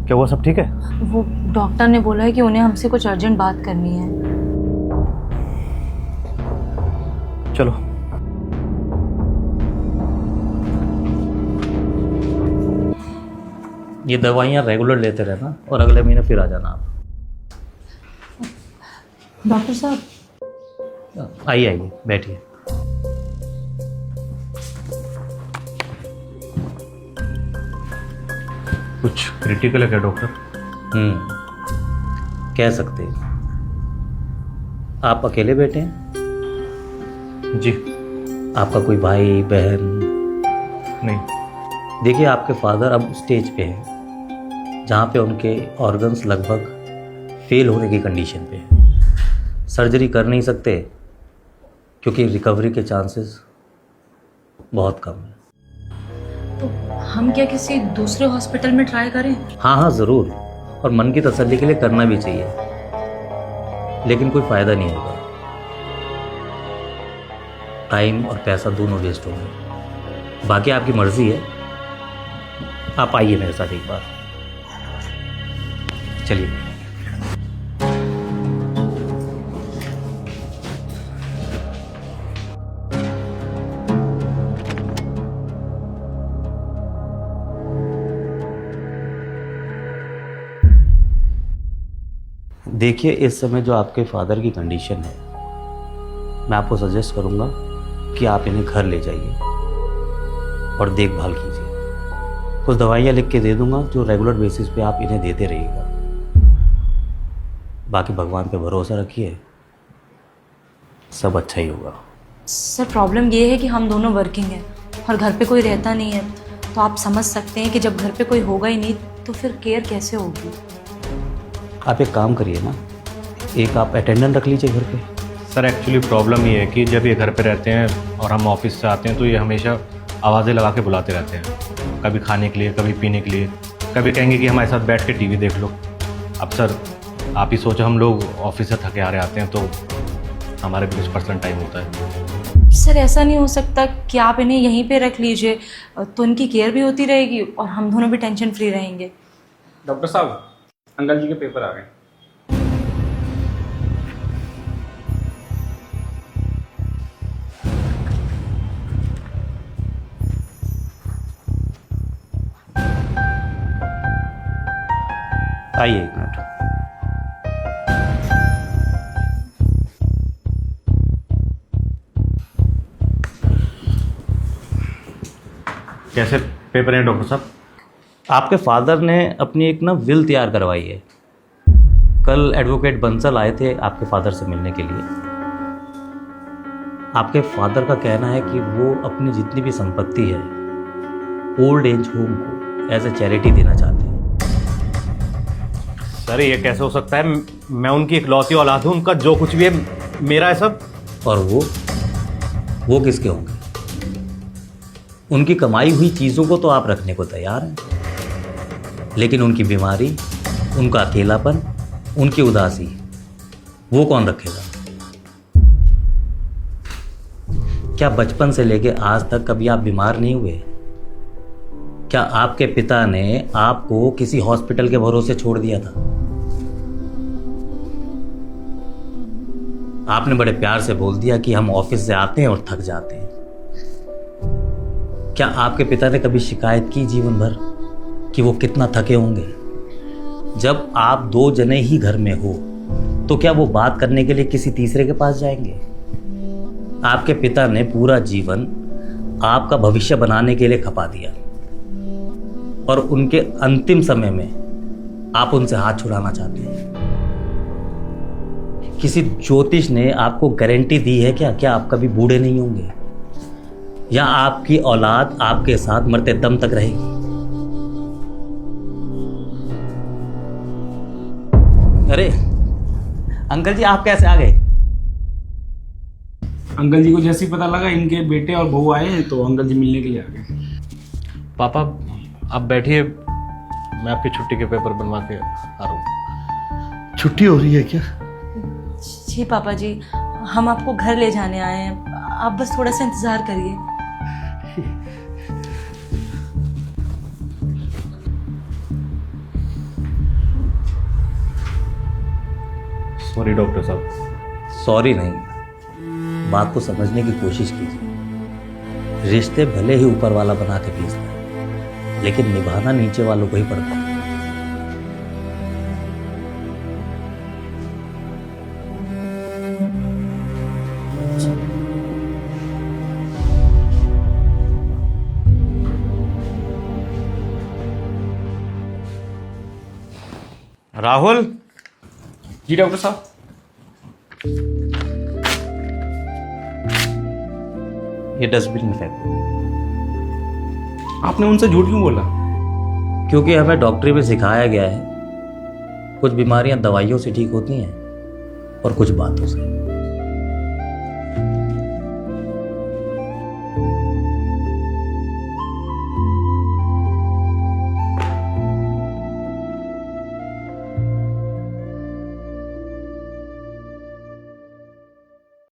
क्या वो सब ठीक है? वो डॉक्टर ने बोला है कि उन्हें हमसे कुछ अर्जेंट बात करनी है। चलो। ये दवाइयाँ रेगुलर लेते रहना और अगले महीने फिर आ जाना आप। डॉक्टर साहब आइए आइए बैठिए। कुछ क्रिटिकल है क्या डॉक्टर? कह सकते हैं। आप अकेले बैठे हैं? जी आपका कोई भाई बहन? नहीं। देखिए आपके फादर अब स्टेज पे हैं जहाँ पे उनके ऑर्गन्स लगभग फेल होने की कंडीशन पे हैं। सर्जरी कर नहीं सकते क्योंकि रिकवरी के चांसेस बहुत कम हैं। तो हम क्या किसी दूसरे हॉस्पिटल में ट्राई करें? हाँ हाँ ज़रूर, और मन की तसल्ली के लिए करना भी चाहिए, लेकिन कोई फ़ायदा नहीं होगा। टाइम और पैसा दोनों वेस्ट होंगे। बाकी आपकी मर्ज़ी है, आप आइए मेरे साथ एक बार। चलिए। देखिए इस समय जो आपके फादर की कंडीशन है, मैं आपको सजेस्ट करूंगा कि आप इन्हें घर ले जाइए और देखभाल कीजिए। कुछ दवाइयाँ लिख के दे दूंगा जो रेगुलर बेसिस पे आप इन्हें देते रहिएगा। बाकी भगवान पे भरोसा रखिए, सब अच्छा ही होगा। सर प्रॉब्लम ये है कि हम दोनों वर्किंग हैं और घर पे कोई रहता नहीं है, तो आप समझ सकते हैं कि जब घर पे कोई होगा ही नहीं तो फिर केयर कैसे होगी। आप एक काम करिए ना, एक आप अटेंडेंट रख लीजिए घर पे। सर एक्चुअली प्रॉब्लम ये है कि जब ये घर पे रहते हैं और हम ऑफिस से आते हैं तो ये हमेशा आवाज़ें लगा के बुलाते रहते हैं, कभी खाने के लिए, कभी पीने के लिए, कभी कहेंगे कि हमारे साथ बैठ के टीवी देख लो। अब सर आप ही सोचो, हम लोग ऑफिस से थके हारे आते हैं तो हमारे भी कुछ पर्सनल टाइम होता है। सर ऐसा नहीं हो सकता कि आप इन्हें यहीं पे रख लीजिए, तो इनकी केयर भी होती रहेगी और हम दोनों भी टेंशन फ्री रहेंगे। डॉक्टर साहब, अंकल जी के पेपर आ गए। आइए एक मिनट। कैसे पेपर हैं डॉक्टर साहब? आपके फादर ने अपनी एक ना विल तैयार करवाई है। कल एडवोकेट बंसल आए थे आपके फादर से मिलने के लिए। आपके फादर का कहना है कि वो अपनी जितनी भी संपत्ति है ओल्ड एज होम को एज ए चैरिटी देना चाहते हैं। सर ये कैसे हो सकता है? मैं उनकी इकलौती औलाद हूँ, उनका जो कुछ भी है मेरा है सब। और वो किसके होंगे? उनकी कमाई हुई चीज़ों को तो आप रखने को तैयार हैं, लेकिन उनकी बीमारी, उनका अकेलापन, उनकी उदासी, वो कौन रखेगा? क्या बचपन से लेके आज तक कभी आप बीमार नहीं हुए? क्या आपके पिता ने आपको किसी हॉस्पिटल के भरोसे छोड़ दिया था? आपने बड़े प्यार से बोल दिया कि हम ऑफिस से आते हैं और थक जाते हैं। क्या आपके पिता ने कभी शिकायत की जीवन भर कि वो कितना थके होंगे? जब आप दो जने ही घर में हो तो क्या वो बात करने के लिए किसी तीसरे के पास जाएंगे? आपके पिता ने पूरा जीवन आपका भविष्य बनाने के लिए खपा दिया और उनके अंतिम समय में आप उनसे हाथ छुड़ाना चाहते हैं। किसी ज्योतिष ने आपको गारंटी दी है क्या आप कभी बूढ़े नहीं होंगे, या आपकी औलाद आपके साथ मरते दम तक रहेगी? अरे अंकल जी, आप कैसे आ गए? अंकल जी को जैसे ही पता लगा इनके बेटे और बहू आए हैं तो अंकल जी मिलने के लिए आ गए। पापा आप बैठिए, मैं आपकी छुट्टी के पेपर बनवा के आ रहा हूँ। छुट्टी हो रही है क्या? जी पापा जी, हम आपको घर ले जाने आए हैं, आप बस थोड़ा सा इंतजार करिए। सॉरी डॉक्टर साहब। सॉरी नहीं, बात को समझने की कोशिश कीजिए। रिश्ते भले ही ऊपर वाला बना के भेजता है, लेकिन निभाना नीचे वालों को ही पड़ता है। राहुल, जी डॉक्टर साहब। ये डस्टबिन में फेंको। आपने उनसे झूठ क्यों बोला? क्योंकि हमें डॉक्टरी में सिखाया गया है कुछ बीमारियां दवाइयों से ठीक होती हैं और कुछ बातों से।